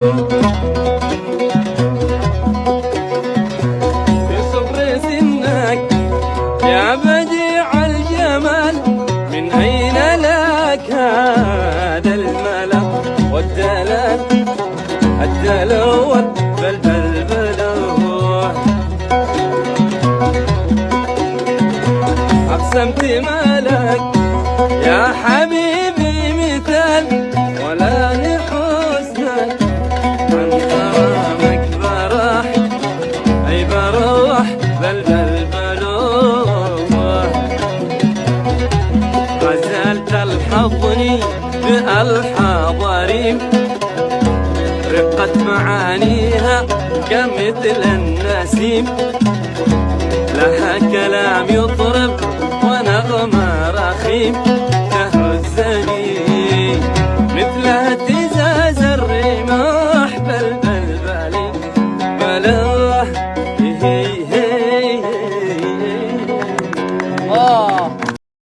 في صبر سنك يا بديع الجمال، من أين لك هذا الملك والدلال الدلوة بالبلبلوة؟ أقسمت مالك يا حبيبي مثال، ولا لحسنك عن غرامك براح أي بروح بالبلبلوة. غزلت الحضني بألحاظ رقت معانيها كمثل النسيم، لها كلام يطرب ونغمة رخيم تهزني